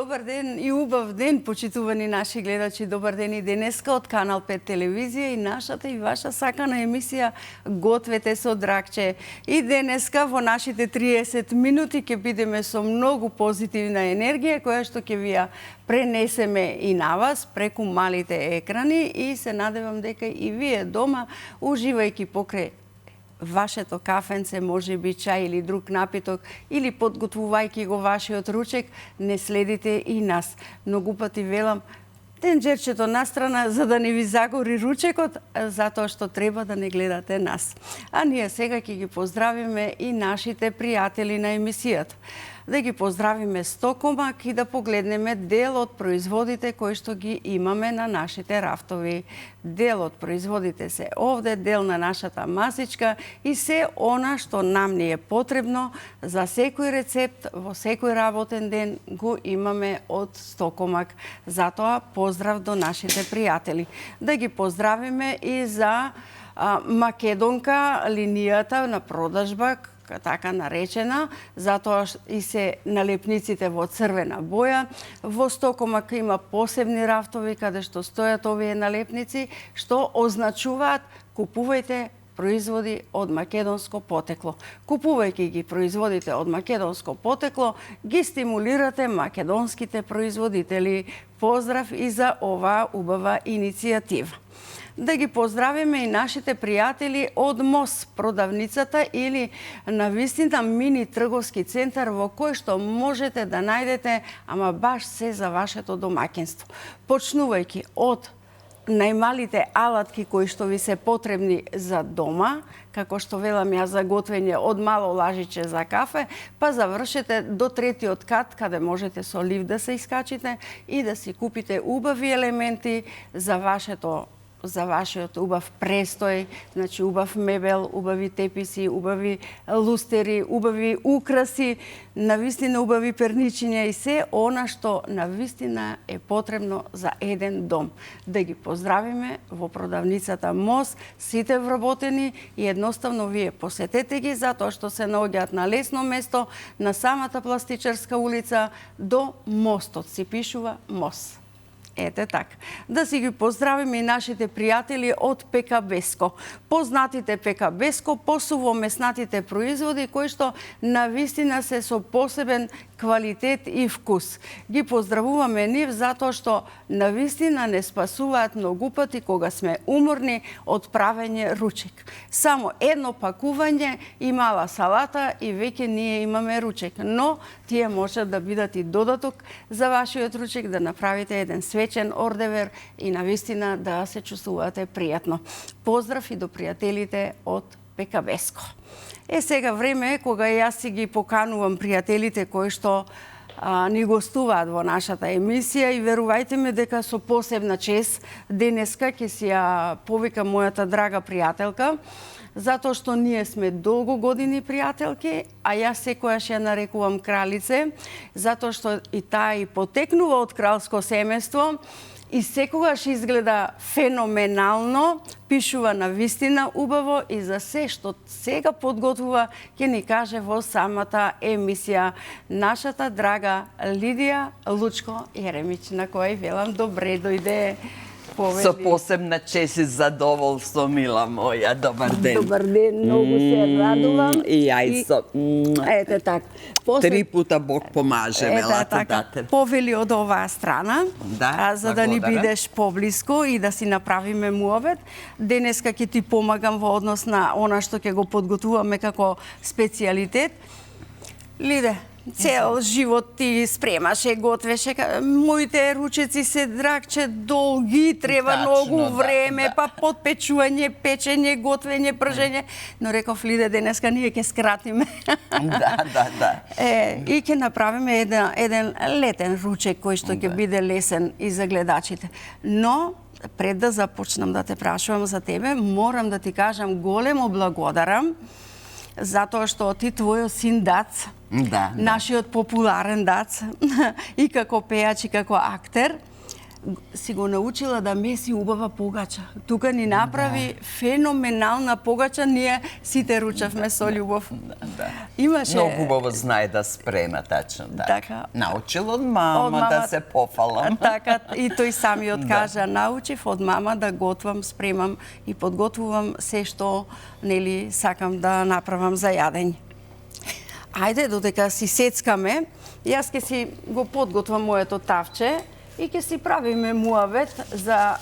Добар ден и убав ден, почитувани наши гледачи. Добар ден и денеска од Канал 5 телевизија и нашата и ваша сакана емисија Гответе со Дракче. И денеска во нашите 30 минути ќе бидеме со многу позитивна енергија која што ќе ви ја пренесеме и на вас преку малите екрани и се надевам дека и вие дома уживајќи покрај вашето кафенце, може би чај или друг напиток, или подготвувајќи го вашиот ручек, не следите и нас. Многу пати велам, тенџерчето настрана за да не ви загори ручекот, затоа што треба да не гледате нас. А ние сега ќе ги поздравиме и нашите пријатели на емисијата. Да ги поздравиме стокомак и да погледнеме дел од производите кои што ги имаме на нашите рафтови. Дел од производите се овде, дел на нашата масичка и се она што нам ни е потребно за секој рецепт во секој работен ден го имаме од стокомак. Затоа поздрав до нашите пријатели. Да ги поздравиме и за Македонка, линијата на продажба, така наречена, затоа и се налепниците во црвена боја. Во стокомак има посебни рафтови каде што стојат овие налепници, што означуваат купувајте производи од македонско потекло. Купувајќи ги производите од македонско потекло, ги стимулирате македонските производители. Поздрав и за оваа убава иницијатива. Да ги поздравиме и нашите пријатели од МОС, продавницата или навистина мини трговски центар во кој што можете да најдете ама баш се за вашето домаќинство. Почнувајќи од најмалите алатки кои што ви се потребни за дома, како што велам ја за готвење од мало лажиче за кафе, па завршете до третиот кат, каде можете со лифт да се искачите и да си купите убави елементи за вашиот убав престој, значи убав мебел, убави теписи, убави лустери, убави украси, навистина убави перничиња и се она што навистина е потребно за еден дом. Да ги поздравиме во продавницата МОС, сите вработени и едноставно вие посетете ги затоа што се наоѓаат на лесно место на самата Пластичарска улица до мостот, се пишува МОС. Ете така. Да си ги поздравиме и нашите пријатели од ПК Беско. Познатите ПК Беско, посувомеснатите производи кои што навистина се со посебен квалитет и вкус. Ги поздравуваме нив затоа што навистина не спасуваат многу пати кога сме уморни од правење ручек. Само едно пакување и мала салата и веќе ние имаме ручек, но тие можат да бидат и додаток за вашиот ручек, да направите еден свечен ордевер и навистина да се чувствувате пријатно. Поздрав и до пријателите од ПК Беско. Сега време е кога јас си ги поканувам пријателите кои што ни гостуваат во нашата емисија и верувајте ме дека со посебна чест денеска ќе си ја повикам мојата драга пријателка, затоа што ние сме долго години пријателки, а јас секојаш ја нарекувам кралице, затоа што и таа и потекнува од кралско семејство и секогаш изгледа феноменално, пишува навистина убаво и за се што сега подготвува ќе ни каже во самата емисија нашата драга Лидија Лучко Јеремич, на која велам добре дојде. Со посебна чест и задоволство, мила моја. Добар ден. Добар ден, многу се радувам. И јај со... Ете така. Три пута Бог помаже, мелата дате. Повели од оваа страна, за да ни благодарам. бидеш поблиско и да си направиме муавет. Денеска ќе ти помагам во однос на она што ќе го подготвуваме како специјалитет. Лиде, цел живот ти спремаше, готвеше. Моите ручеци се дракче долги, треба многу време, па подпечување, печење, готвење, пржење. Но реков, Лиде, денеска ние ќе скратиме. Да. И ќе направиме еден летен ручек кој што ќе биде лесен и за гледачите. Но пред да започнам да те прашувам за тебе, морам да ти кажам големо благодарам затоа што ти твојот син Дац, нашиот популарен Дац, и како пејач и како актер, си го научила да меси убава погача. Тука ни направи феноменална погача, ние сите ручавме со љубов. Имаше... Многу убаво знае да спрема, тачно така. Така. Научил од мама да се пофалам. Така, и тој самиот кажа, научив од мама да готвам, спремам и подготвувам се што, нели, сакам да направам за јадење. Ајде, додека си сецкаме, јас ќе си го подготвам моето тавче и ќе си правиме муавет за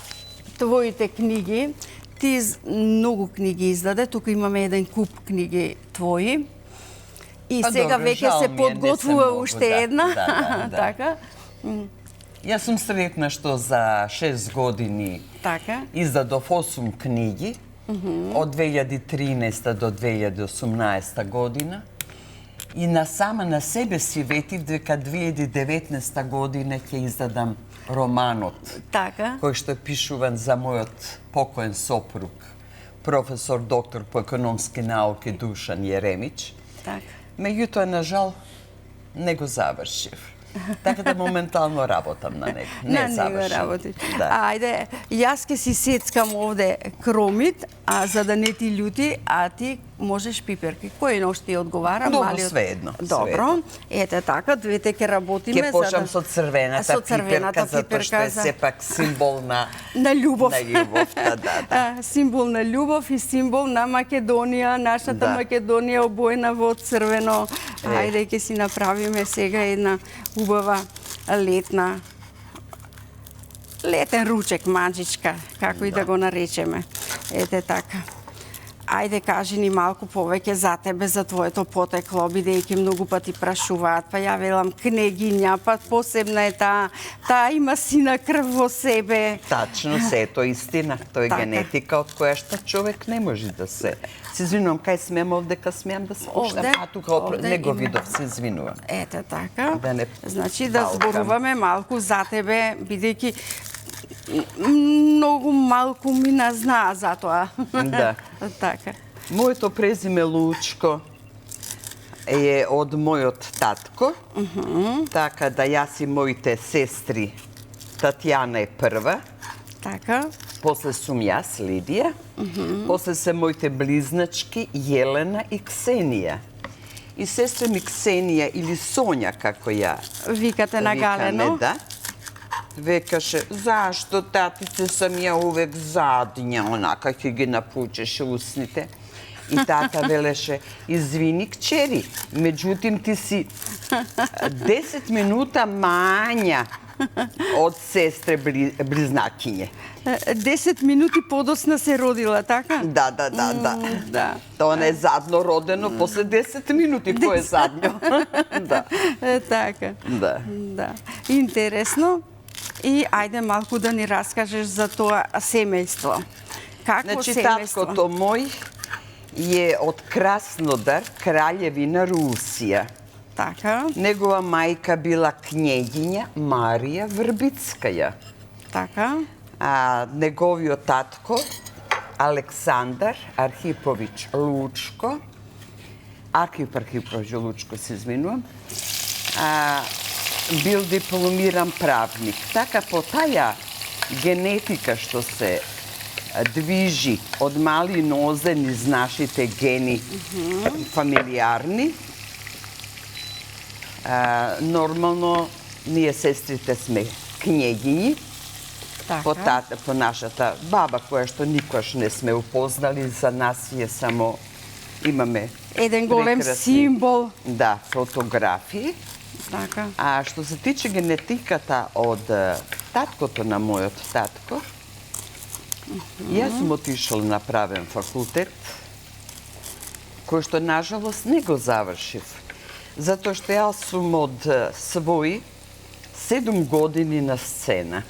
твоите книги. Ти многу книги издаде, тука имаме еден куп книги твои. И сега веќе се подготвува уште една. Така. Јас сум сретна што за 6 години издадов 8 книги од 2013 до 2018 година. И насама на себе си ветив дека 2019 година ќе издадам романот, кој што е пишуван за мојот покоен сопруг, професор доктор по економски науки Душан Јеремич. Меѓутоа, на жал, не го завршив. Така да моментално работам на него. Не завршив. Ајде, јас ке си сецкам овде кромит, за да не ти љути, а ти можеш пиперки. Кој едно ще ти одговара? Добро, свеедно. Добро. Ете така, двете ке работиме. Ке почнам со црвената пиперка, затоа што е сепак символ на љубов. Да. Символ на љубов и символ на Македонија, нашата Македонија обоена во црвено. Ајде, ке си направиме сега една убава летен ручек, маџичка, како и да го наречеме. Ете така. Ајде, кажи ни малку повеќе за тебе, за твоето потекло, бидејќи многу пати прашуваат, па ја велам кнегиња, па посебна е таа има сина крв во себе. Тачно, се е тоа истина, тоа е генетика од која што човек не може да се... Се извинувам, кај смеам овдека, смеам да се пуштам, а тука не го видов, се извинувам. Ете така, значи да зборуваме малку за тебе, бидејќи многу малку ми назнаа за тоа. Да. Така. Моето презиме Лучко е од мојот татко, така да јас и моите сестри, Татјана е прва, така. После сум јас, Лидија, после се моите близначки Јелена и Ксенија. И сестра ми Ксенија или Сонја, како ја викате на галено. Да. Векаше, зашто татице сам ја увек задња, онака ќе ги напучеше усните. И тата велеше, извини кчери, меѓутим ти си 10 минута мања од сестре близнакиње. 10 минути подосна се родила, така? Да. Тоа не е задно родено, после 10 минути кој е задно. Да. Така. Да. Интересно. И ајде малку да ни раскажеш за тоа семејство. Како семејство? Таткото мој е од Краснодар, краљевина Русија. Така. Негова мајка била кнегиња Марија Врбицкаја. Така. А неговиот татко Александар Архиповиќ Лучко, Архип Архиповиќ Лучко, се извинувам, бил дипломиран правник. Така по таја генетика што се движи од мали нозе низ нашите гени фамилиарни, нормално ние сестрите сме кнегињи, по нашата баба, која што никош не сме упознали, за нас е само имаме еден голем символ. Да, фотографии. Така. А што се тиче генетиката од таткото на мојот татко, јас сум отишол на правен факултет, кој што нажалост не го завршив, затоа што јас сум од своји 7 години на сцена.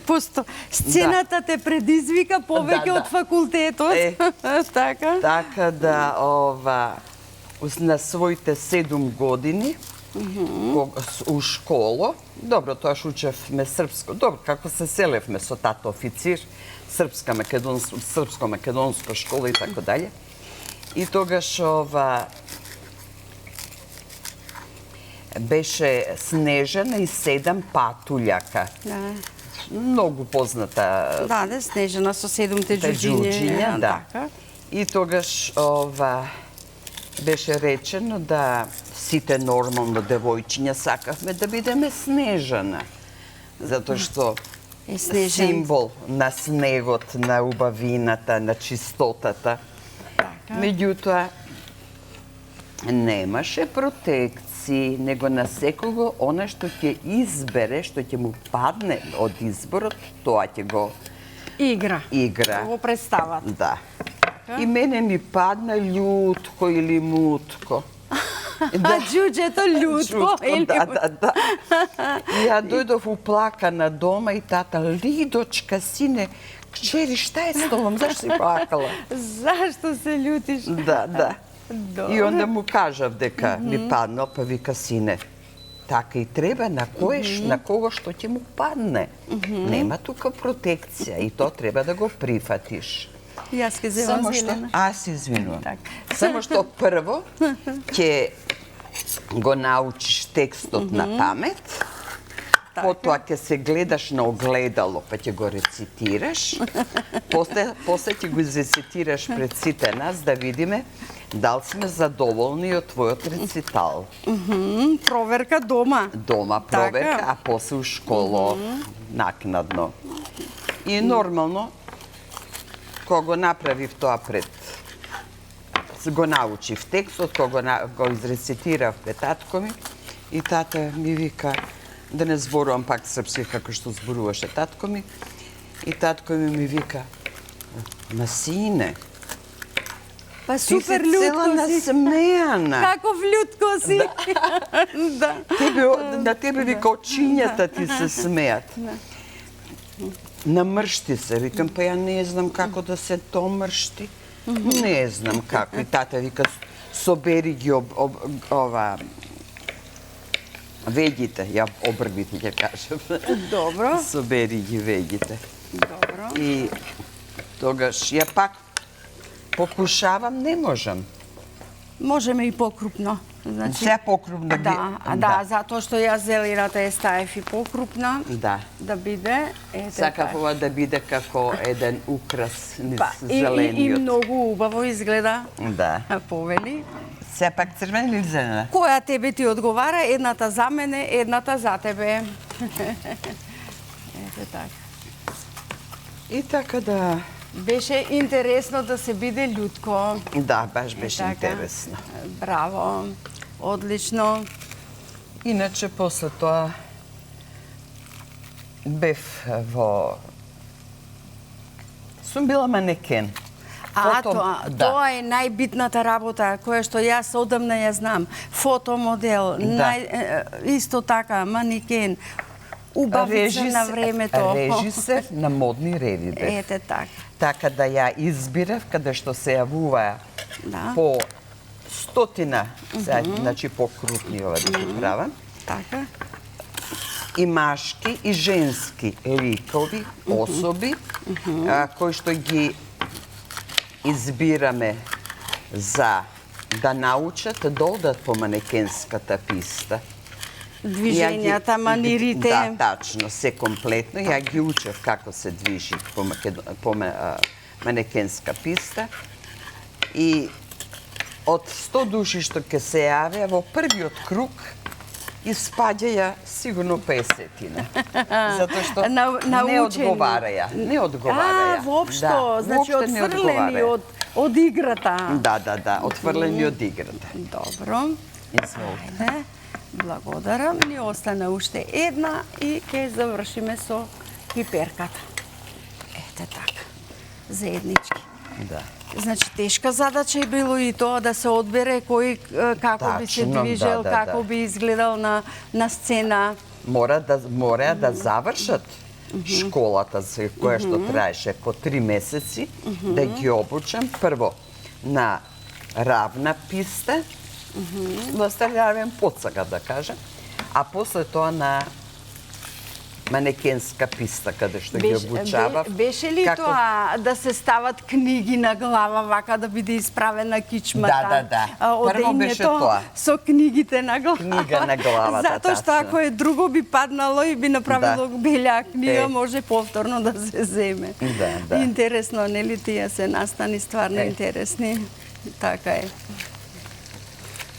Пусто. Сцената те предизвика повеќе од факултетот. Така. Така да, на своите 7 години у школо, добро, тоа што учевме српско, добро, како се селевме со тато официр, српско-македонско школа и така дале. И тогаш беше Снежана и 7 патуљака. Многу позната. Да, Снежана со 7 џуџиња. Да. И тогаш беше речено да сите нормално девојчиња сакавме да бидеме Снежана. Затоа што символ на снегот, на убавината, на чистотата. Меѓутоа, немаше протекции, него на секого она што ќе избере, што ќе му падне од изборот, тоа ќе го игра. Го представат. Да. И мене ми падна Љутко или Мутко. А џуџето Љутко или Мутко. Да. И ја дојдов уплакана дома и тата, Лидочка, сине, кчери, шта е с тобом? Зашто си плакала? Зашто се љутиш? Да. И онда му кажав дека ми паднал, па вика, сине, така и треба на кого што ќе му падне. Нема тука протекција и то треба да го прифатиш. Јас ке земам зелена. Аз извинувам. Само што прво ќе го научиш текстот на памет, потоа ќе се гледаш на огледало, па ќе го рецитираш, после ќе го рецитираш пред сите нас да видиме дали сме задоволни од твојот рецитал. Проверка дома. Дома проверка, а после у школо накнадно. И нормално, кога го направив тоа пред, го научив текстот, кога го изрецитирав пред татко ми, и тата ми вика, да не зборувам пак српски како што зборуваше татко ми, и татко ми вика, ма сине, па супер ти си цела насмејана. Каков Љутко си. Да. На тебе вика очињата ти се смеат. Намршти се, викам, па ја не знам како да се домршти. Не знам како. И тата вика, собери ги вегите, ја обрбите ќе кажам. Добро. Собери ги вегите. Добро. И тогаш ја пак покушавам, не можам. Можеме и покрупно. Се покрупно ги... Да, затоа што јас зелената ја ставив и покрупна. Да. Да биде. Сакав ова да биде како еден украс низ зелениот. И многу убаво изгледа. Да. Повели. Сепак црвена или зелена? Која тебе ти одговара, едната за мене, едната за тебе. Ете така. И така да... Беше интересно да се биде Љутко. Да, баш беше интересно. Браво, одлично. Иначе, после тоа, бев во... Сум била манекен. Тоа е најбитната работа, која што јас одамна ја знам. Фотомодел, исто така, манекен, убавица на времето. Режисер на модни реви бев. Ете така. Така да ја избирав, каде што се јавуваа по стотина, значи по-крупни ова да ги правам. Така. И машки, и женски ликови, особи, кои што ги избираме за да научат да одат по манекенската писта. Движењата, манирите. Да, тачно, се комплетно. Ја ги учев како се движи по манекенска писта. И од 100 души што ќе се јавеа во првиот круг, испаѓаја сигурно 50-тина. Затоа што не одговараја. Не одговараја. Воопшто, значи одфрлени од играта. Да, одфрлени од играта. Добро. Изволите. Благодарам. Ни остана уште една и ќе завршиме со пиперката. Ете така. Заеднички. Да. Значи, тешка задача е било и тоа да се одбере кој како би се движел, како би изгледал на сцена. Мора да завршат школата, која што траеше по 3 месеци, да ги обучам прво на равна писта, на стављавен подсага, да кажем, а после тоа на манекенска писта каде што ги обучавав. Беше ли тоа да се стават книги на глава вака да биде исправена кичмата? Да. Прво беше тоа. Со книгите на глава. Книга на главата, Затоа што ако е друго би паднало и би направило белја книга, може повторно да се земе. Да. Интересно, нели тие се настани стварно интересни. Така е.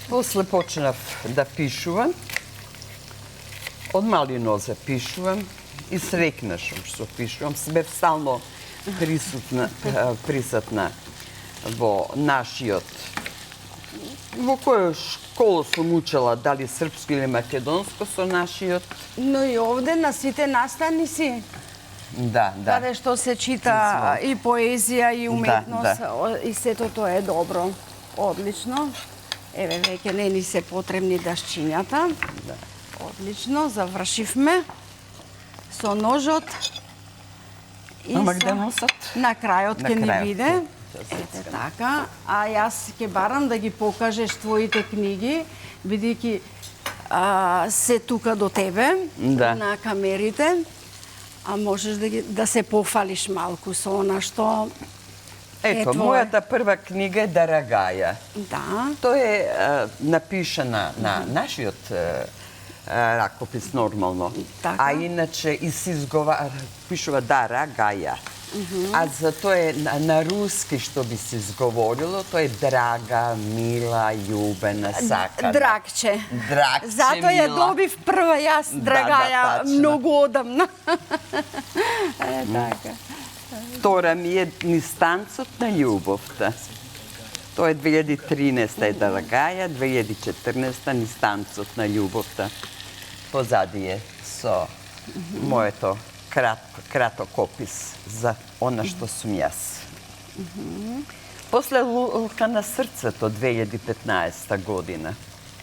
После почнав да пишувам. Од мали нозе пишувам и срекнашам што пишувам. Бев стално присутна во нашиот. Во која школа сум учела, дали српско или македонско со нашиот. Но и овде на сите настани си. Да. Каде што се чита и поезија и уметност и сето тоа е добро. Одлично. Еве веќе не ни се потребни дашчињата. Одлично, завршивме со ножот. Ама где носот? На крајот ќе ни биде. Ете така. А јас ќе барам да ги покажеш твоите книги, бидејќи се тука до тебе, на камерите. А можеш да се пофалиш малку со она што Ето, мојата прва книга е Дарагаја. Да. Тоа е напишана на нашиот ракопис нормално. А иначе и се пишува Дарагаја. А за тоа е на руски што би се изговорило, тоа е драга, мила, љубена, сакана. Драгче. Драгче, Затоа ја добив прва јас, Драгаја, многу одамна. Така. Втора ми е Нистанцот на љубовта. Тоа е 2013 е Драгаја, 2014 Нистанцот на љубовта. Позади е со моето краток опис за она што сум јас. После Лулка на срцето 2015 година.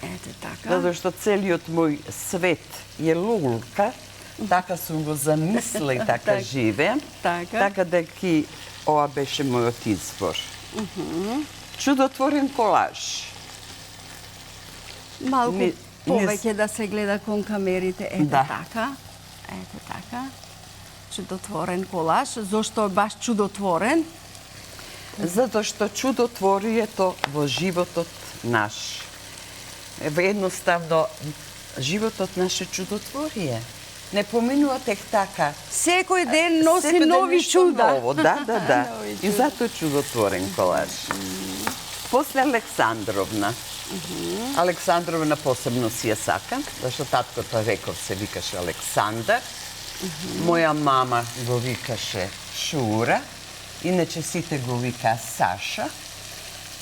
Ете така. Затоа што целиот мој свет е лулка, така сум го замислила и така живеам, така дека ова беше мојот избор. Чудотворен колаж. Малку повеќе да се гледа кон камерите. Ете така. Ете така. Чудотворен колаж. Зошто е баш чудотворен? Затоа што чудотворието во животот наш. Едноставно, животот наш е чудотворие. Не поминува тек така. Секој ден носи нови чуда. Да. И затоа чудотворен колаж. После Александровна. Александровна посебно си ја сакам, зашто таткото веков се викаше Александар. Моја мама го викаше Шура, иначе сите го вика Саша.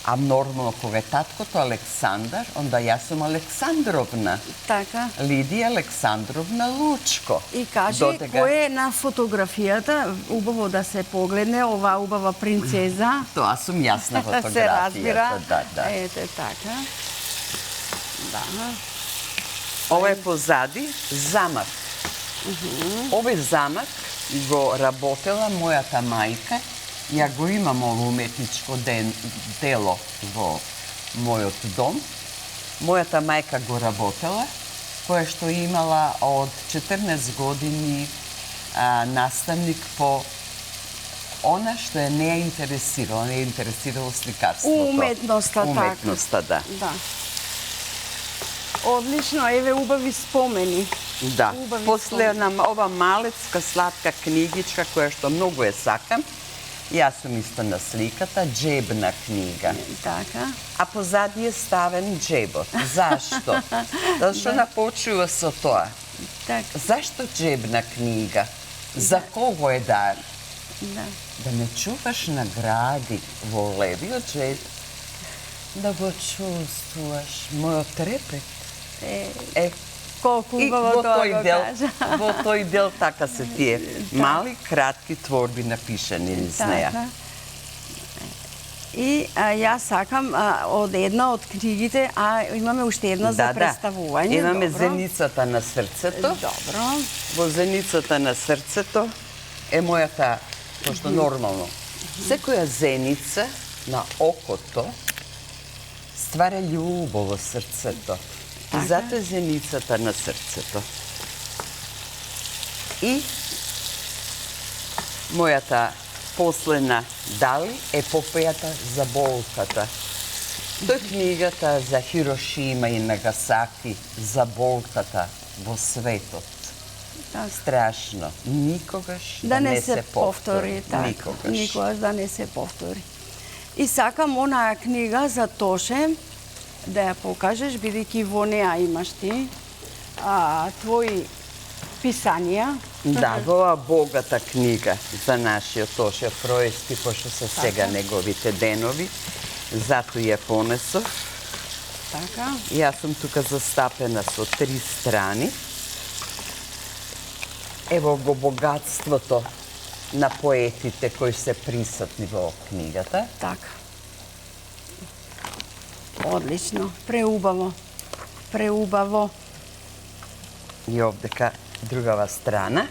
А нормално кога е таткото Александар, онда јас сум Александровна. Така. Лидија Александровна Лучко. И кажи, кој е на фотографијата, убаво да се погледне, оваа убава принцеза. Тоа сум јас на фотографијата. Се разбира. Да. Ете така. Да. Ова е позади замак. Овој замак го работела мојата мајка. Ја го имам ово уметничко дело во мојот дом. Мојата мајка го работела, која што имала од 14 години наставник по она што ја не ја интересирала, не ја интересирало сликарството. Уметноста, така. Уметноста, да. Одлично, еве убави спомени. Да. После ова малецка сладка книгичка која што многу ја сакам, јас сум исто на сликата, джебна книга. Така. А позади е ставен джебот. Зашто? Зашто напочува со тоа. Зашто джебна книга? За кого е дар? Да не чуваш награди во левиот джеб, да го чувствуваш мојот трепет. Колку убаво тоа го кажа. Во тој дел така се тие мали, кратки творби напишани низ неја. И јас сакам од една од книгите, имаме уште една за представување. Имаме Зеницата на срцето. Добро. Во Зеницата на срцето е мојата, пошто нормално, секоја зеница на окото ствара љубов во срцето. И затоа е Зеницата на срцето. И мојата последна дали епопејата за болката. Тоа е книгата за Хирошима и Нагасаки, за болката во светот. Страшно. Никогаш да не се повтори. Никогаш да не се повтори. И сакам онаа книга за Тоше да ја покажеш, бидејќи во неа имаш ти твои писанија. Да, во богата книга за нашиот Тоше Проески, пошто се сега неговите денови, затоа ја понесов. Така. Јас сум тука застапена со 3 страни. Ево го богатството на поетите кои се присутни во книгата. Така. Одлично, преубаво. Преубаво. И овдека другава страна,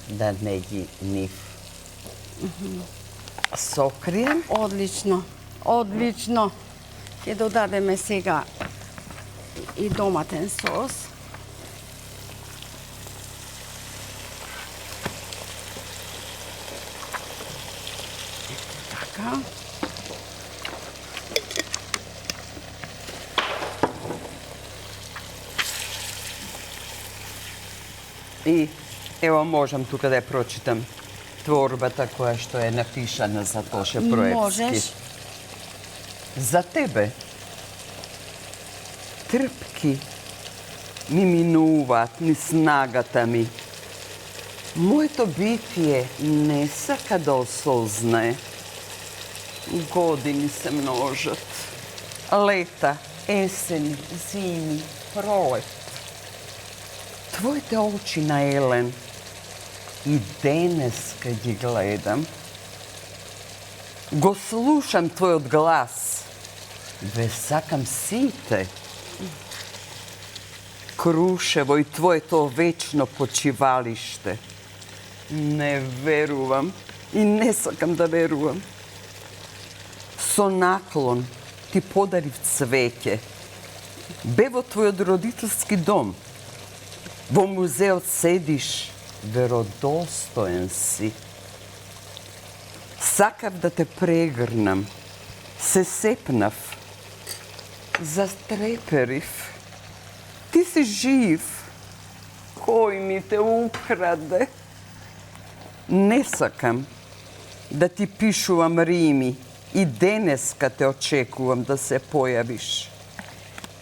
да не ги нив сокрием. Одлично, одлично. Ќе додадеме сега и доматен сос. Така. И ево можам тука да ја прочитам творбата која што е напишана за Тоше Проевски. Можеш. За тебе трпки ми минуваат низ снагата ми. Моето битие не сака да осознае. Години се множат. Лета, есени, зими, пролет. Твоите очи на Елен и денеска ги гледам. Го слушам твојот глас. Ве сакам сите. Крушево и твоето вечно почивалиште. Не верувам и не сакам да верувам. Со наклон ти подарив цвеќе. Бе во твојот родителски дом. Во музеот седиш, веродостоен си. Сакав да те прегрнам, се сепнав, застреперив. Ти си жив, кој ми те украде. Не сакам да ти пишувам рими и денеска те очекувам да се појавиш.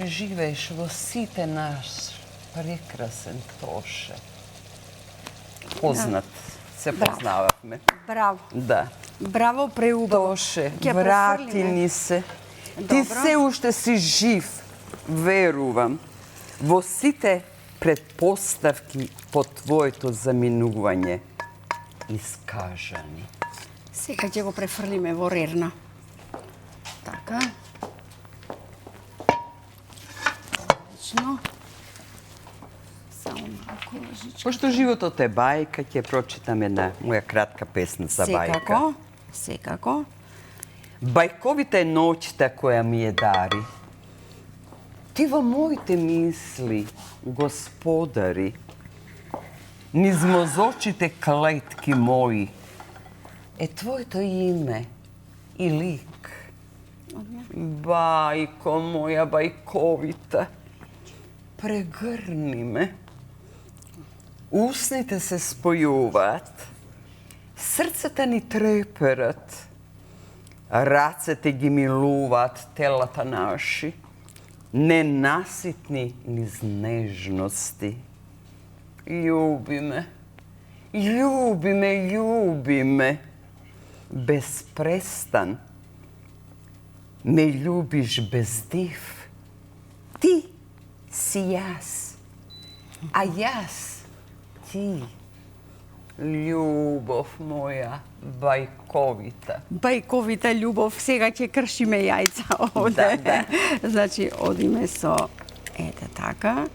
Живееш во сите наш прекрасен Тоше. Познат. Се познававме. Браво. Да. Браво, преубаво. Тоше, врати ни се. Ти се уште си жив, верувам, во сите предпоставки по твоето заминување искажани. Сега ќе го префрлиме во рерна. Така. Одлично. Само малку лъжичка. Пошто животот е бајка, ќе прочитам една моја кратка песна за бајка. Секако, секако. Бајковите ноќта која ми ја дари. Ти во моите мисли, господари, низ мозочите клетки мои, е твоето име и лик. Бајко моја бајковита, прегрни ме. Усните се спојуваат, срцата ни треперат, рацете ги милуваат телата наши, ненаситни низ нежности. Љуби ме, љуби ме, љуби ме, без престан. Ме љубиш без див. Ти си јас, а јас ти. Љубов моја бајковита. Бајковита љубов, сега ќе кршиме јајца овде. Да. Значи, одиме со, ете така,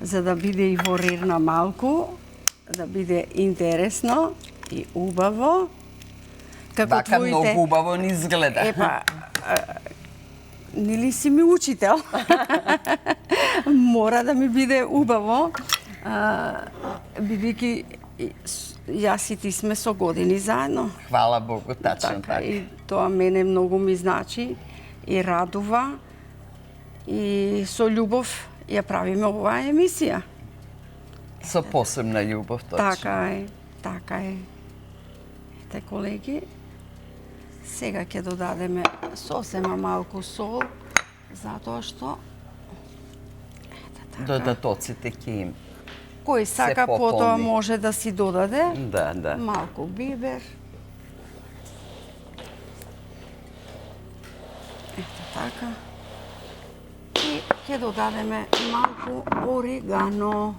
за да биде и во рерна малку, да биде интересно и убаво. Како Вака многу убаво ни изгледа. Епа, нели си ми учител? Мора да ми биде убаво. Бидејќи јас и ти сме со години заедно. Хвала Богу, тачно така. И тоа мене многу ми значи и радува и со љубов ја правиме оваа емисија. Со посебна љубов, точно. Така е. Ете, колеги, сега ќе додадеме сосема малку сол, затоа што додатоците ќе им кој сака потоа може да си додаде. Да. Малку бибер. Ето така. И ќе додадеме малку орегано.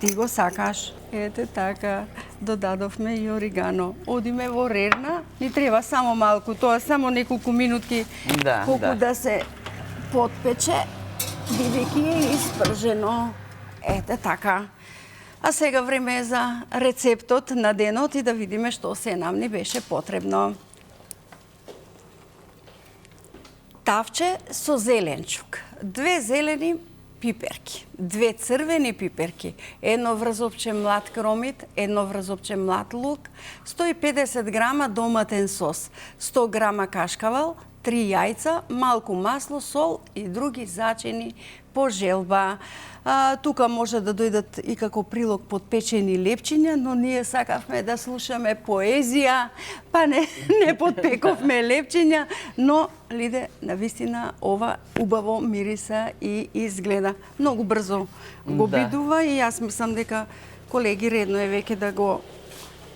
Ти го сакаш. Ете така. Додадовме и орегано. Одиме во рерна. Ни треба само малку. Тоа само неколку минутки колку да се потпече, бидејќи е испржено. Ете така. А сега време е за рецептот на денот и да видиме што се нам ни беше потребно. Тавче со зеленчук, 2 зелени пиперки, 2 црвени пиперки, 1 врзопче млад кромит, 1 врзопче млад лук, 150 грама доматен сос, 100 грама кашкавал, 3 јајца, малку масло, сол и други зачини по желба. Тука може да дојдат и како прилог подпечени лепчиња, но ние сакавме да слушаме поезија, па не подпековме лепчиња, но Лиде, навистина ова убаво мириса и изгледа. Многу брзо го бидува и јас мислам дека колеги редно е веќе да го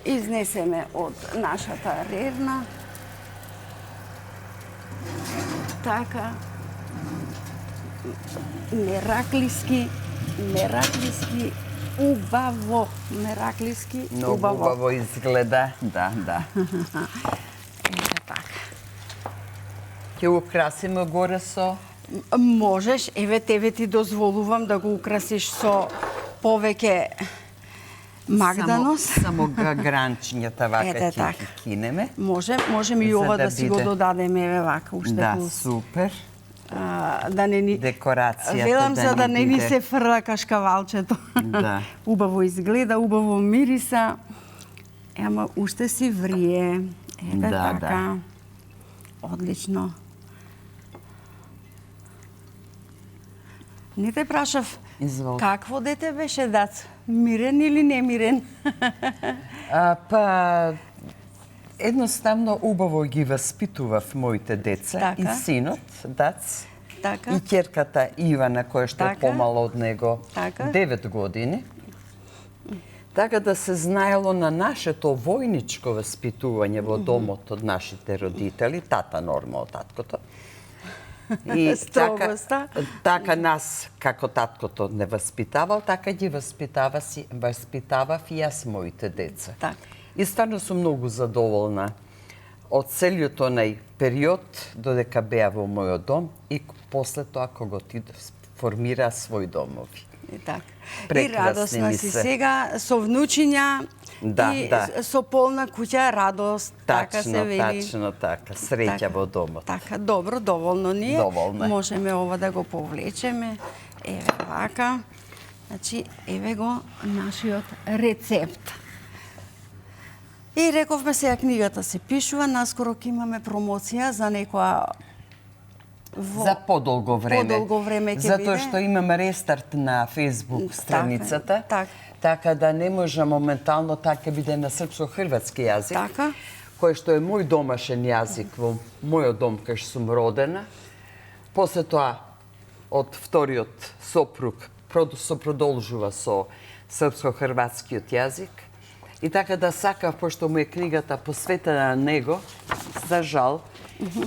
изнесеме од нашата рерна. Така, мераклиски, убаво, Многу убаво изгледа, да. Ето така. Ќе украсиме горе со... Можеш, еве тебе ти дозволувам да го украсиш со повеќе магданос. Само гранчињата вака ќе кинеме. Можем и ова да си го додадеме, еве вака, уште да, супер. Да не ни... Декорацијата велам да за да не ни биде. се фрла кашкавалчето. Да. Убаво изгледа, убаво мириса. Ама уште си врие. Ете така. Одлично. Не те прашав, какво дете беше дац? Мирен или немирен? Па, едноставно убаво ги васпитував моите деца и синот, Дац, и ќерката Ивана, која што е помала од него, 9 години. Така да се знаело на нашето војничко васпитување во домот од нашите родители, тата норма од таткото. И така нас, како таткото не васпитавал, така ги васпитавав и јас моите деца. И стварно сум многу задоволна од целиот онај период додека беа во мојот дом и после тоа кога ти формира свој домови. И радосна си сега со внучиња и со полна куќа радост, така се вели. Тачно така, среќа во домот. Така, добро, доволно ни е. Можеме ова да го повлечеме. Еве вака. Значи, еве го нашиот рецепт. И рековме сега книгата се пишува, наскоро ќе имаме промоција за некоја за подолго време. Затоа што имаме рестарт на Facebook страницата, така да не може моментално, така биде на српско-хрватски јазик, кој што е мој домашен јазик во мојот дом кај што сум родена. После тоа од вториот сопруг се продолжува со српско-хрватскиот јазик. И така да сакав, пошто му е книгата посветена на него, за жал,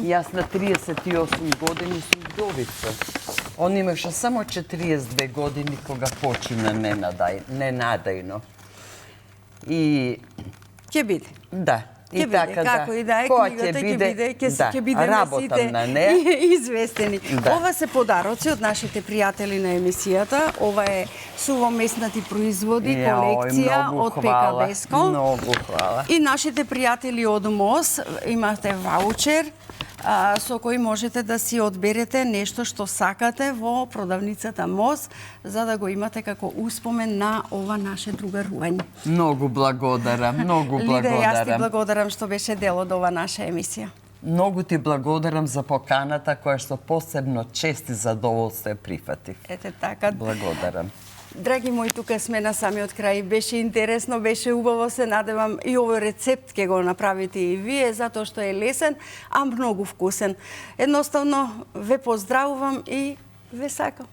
јас на 38 години сум вдовица. Он имаше само 42 години кога почина ненадејно. И... Ќе биде. Да. Ќе биде, како и да е, книгата ќе биде на сите известени. Ова се подароци од нашите пријатели на емисијата. Ова е сувоместнати производи, колекција од ПК-Беско. Многу хвала. И нашите пријатели од МОС имате ваучер со кој можете да си одберете нешто што сакате во продавницата МОЗ, за да го имате како успомен на ова наше другарување. Многу благодарам, многу благодарам. Лида, јас ти благодарам што беше дел од ова наша емисија. Многу ти благодарам за поканата која што посебно чест и задоволство прифатив. Ете така. Благодарам. Драги мои, тука сме на самиот крај. Беше интересно, беше убаво, се надевам и овој рецепт ќе го направите и вие, затоа што е лесен, а многу вкусен. Едноставно, ве поздравувам и ве сакам.